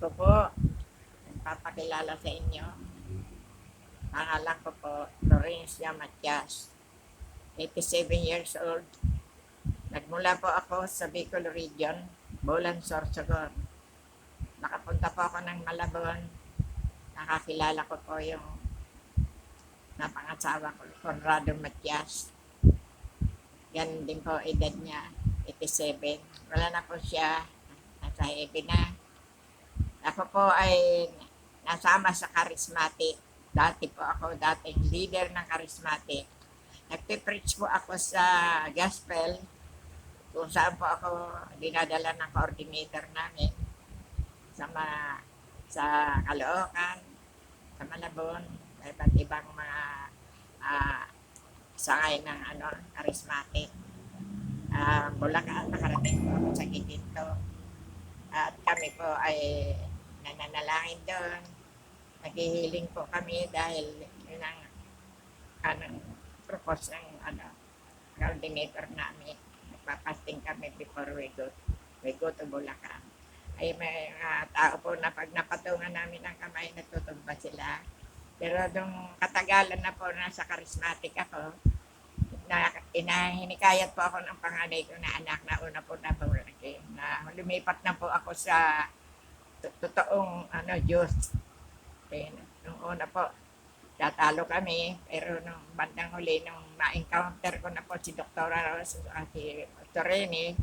Ako po, nagpapakilala sa inyo. Pangalan ko po, Lorencia Matias. 87 years old. Nagmula po ako sa Bicol Region, Bulan, Sorsogon. Nakapunta po ako ng Malabon. Nakakilala ko po yung napangasawa ko, Conrado Matias. Yan din po edad niya, 87. Wala na po siya, nasa heaven na. Ako po ay nasama sa charismatic. Dati po ako dating leader ng charismatic. Nagpe-preach po ako sa gospel kung saan po ako dinadala ng coordinator namin sa sa Caloocan, sa Malabon, sa iba't ibang mga sangay ng charismatic. Bulacan, nakarating po ako sa Giginto. At kami po ay nananalangin doon. Naghihiling po kami dahil yun ang propose ng coordinator namin. Nagpapasting kami before we go to Bulacan. Ay may tao po na pag napatungan namin ang kamay, natutumba sila. Pero nung katagalan na po nasa charismatic ako, hinikayat po ako ng panganay ko na anak na una po na Bulacan. Na lumipat na po ako sa totoong Diyos. Nung una po, tatalo kami, pero nung bandang huli, nung ma-encounter ko na po si Dr. Rose at si Dr. Rene,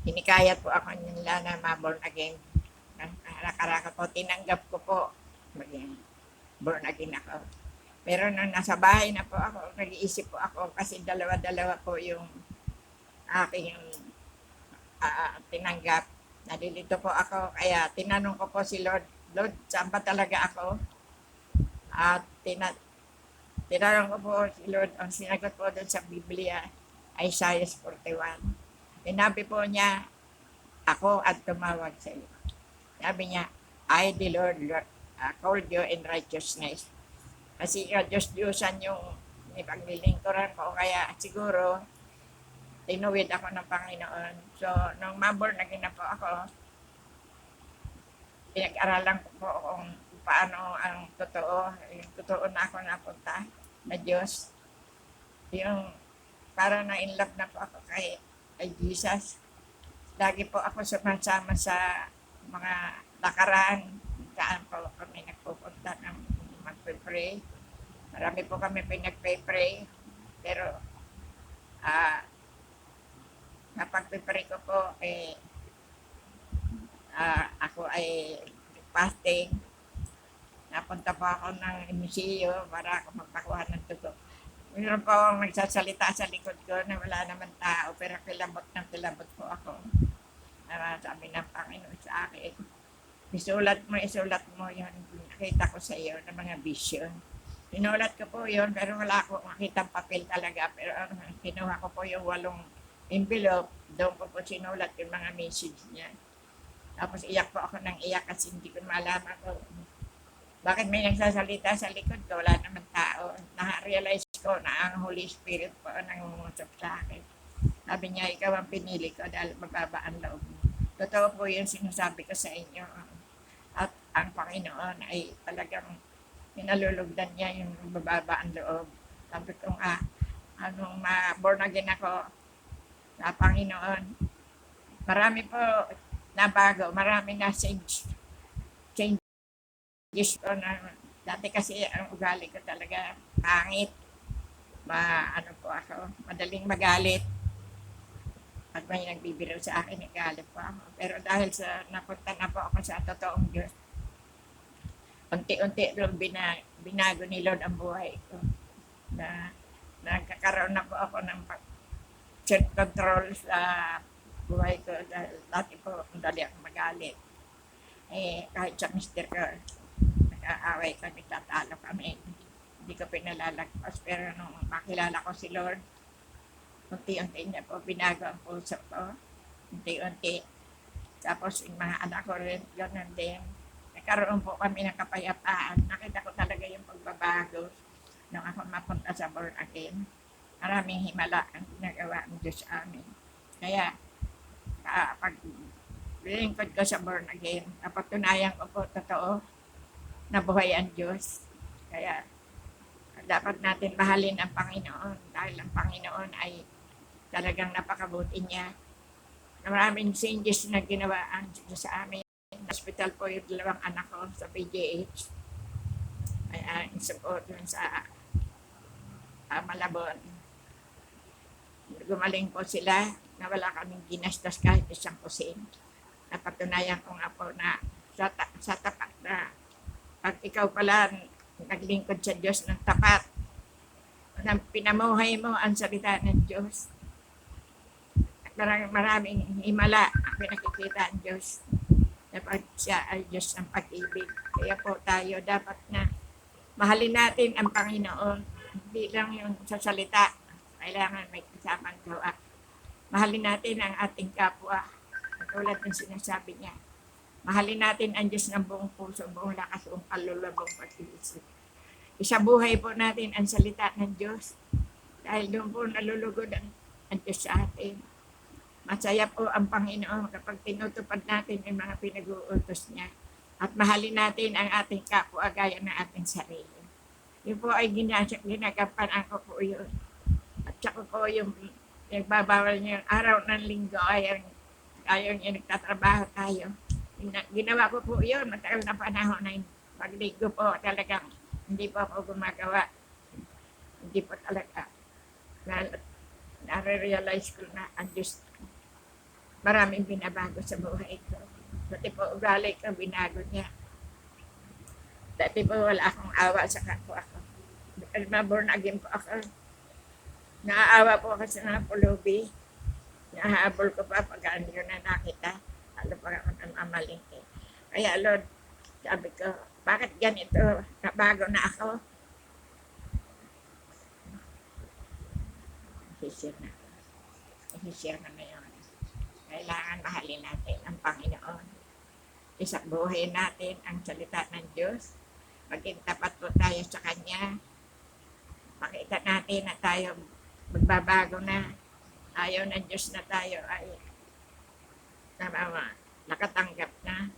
hinikayat po ako nila na ma-born again. Nakaraka po, tinanggap ko po, maging born again ako. Pero nung nasa bahay na po ako, nag-iisip po ako kasi dalawa-dalawa po yung aking tinanggap. Nalilito po ako, kaya tinanong ko po si Lord, saan ba talaga ako? At tinanong ko po si Lord, ang sinagot po doon sa Biblia, Isaiah 41. Sinabi po niya, ako at tumawag sa iyo. Sabi niya, I, the Lord, called you in righteousness. Kasi Diyos-Diyosan yung ipaglilingkuran ko, kaya siguro, tinuwid ako ng Panginoon. So, nung ma-born again na po ako, pinag-aralan ko po kung paano ang totoo, yung totoo na ako napunta na Diyos. Yung para na in love na po ako kay Jesus. Lagi po ako sumasama sa mga lakaran, saan po kami nagpupunta ng magpe-pray. Marami po kami pinagpe-pray, pero kapag pipray ko po, ako ay fasting. Napunta po ako ng museo para ako magpakuha ng tugo. Mayroon po akong nagsasalita sa likod ko na wala naman tao, pero kilabot po ako. Sabi ng Panginoon sa akin, isulat mo yun. Nakita ko sa iyo ng mga vision. Sinulat ko po yun, pero wala akong makitang papel talaga. Pero kinuha ko po yung 8 envelope, doon ko po sinulat yung mga message niya. Tapos iyak po ako ng iyak kasi hindi ko malaman ko bakit may nagsasalita sa likod ko, wala naman tao. Na-realize ko na ang Holy Spirit po ang nangungusap sa akin. Sabi niya, ikaw ang pinili ko dahil mababa ang loob mo. Totoo po yung sinasabi ko sa inyo. At ang Panginoon ay talagang pinalulugdan niya yung mababa ang loob. Sabi ko anong born again ako sa Panginoon. Marami po nabago, marami na changes ko na dati kasi ang ugali ko talaga pangit. Po ako, madaling magalit. Pag may nagbibiro sa akin, nagalit po ako. Pero dahil sa napunta na po ako sa totoong Diyos, unti-unti binago ni Lord ang buhay ko. Na nagkakaroon na po ako ng self-control sa buhay ko dahil dati po dali ako magalit. Kahit sa mister ko, nag-aaway kami, tatalo kami. Hindi ko pinalalagpas. Pero nung makilala ko si Lord, unti-unti niya po binago ang puso ko. Unti-unti. Tapos yung mga anak ko rin, gano'n din. Nagkaroon po kami ng kapayapaan. Nakita ko talaga yung pagbabago nung ako mapunta sa born again. Maraming himala ang ginagawa ng Diyos amin. Kaya, pag lingkod ko sa born again. Napatunayan ko po totoo na buhay ang Diyos. Kaya dapat natin mahalin ang Panginoon dahil ang Panginoon ay talagang napakabuti niya. Maraming changes na ginawa ang Diyos sa amin. Hospital po yung 2 anak ko sa PGH. Ay support yun sa Malabon. Gumaling po sila na wala kaming ginastos kahit isang kusin. Napatunayan ko nga po na sa tapat na pag ikaw pala naglingkod sa Diyos ng tapat, nang pinamuhay mo ang salita ng Diyos, maraming himala ang pinakikita ang Diyos. Dapat siya ay Diyos ng pag-ibig. Kaya po tayo dapat na mahalin natin ang Panginoon. Hindi lang yung sa salita, kailangan may kasamang gawa. Mahalin natin ang ating kapwa. Tulad ng sinasabi niya. Mahalin natin ang Diyos ng buong puso, buong lakas, buong kaluluwa, buong pag-iisip. Isabuhay po natin ang salita ng Diyos. Dahil doon po nalulugod ang Diyos sa atin. Masaya po ang Panginoon kapag tinutupad natin ang mga pinag-uutos niya. At mahalin natin ang ating kapwa gaya ng ating sarili. Yun po ay ginagampanan ko po yun. At saka po yung nagbabawal niya yung araw ng linggo ayaw niya nagtatrabaho tayo. Ginawa ko po yun, matagal na panahon na yun. Paglinggo po talagang hindi po ako gumagawa. Hindi po talaga. Nare-realize ko na ang Diyos maraming binabago sa buhay ko. Dati po ugali ko, binago niya. Dati po wala akong awa sa kapwa ko. Born again po ako. Naaawa po ako sa mga pulubi. Nahabol ko pa pag ano na nakita. Lalo pa ako namamalingki. Kaya Lord, sabi ko, bakit ganito? Nabago na ako. Isisir na. Isisir na ngayon. Kailangan mahalin natin ang Panginoon. Isabuhay natin ang salita ng Diyos. Maging tapat po tayo sa Kanya. Pakita natin na tayo magbabago na. Ayaw ng Diyos na tayo ay nakatanggap na.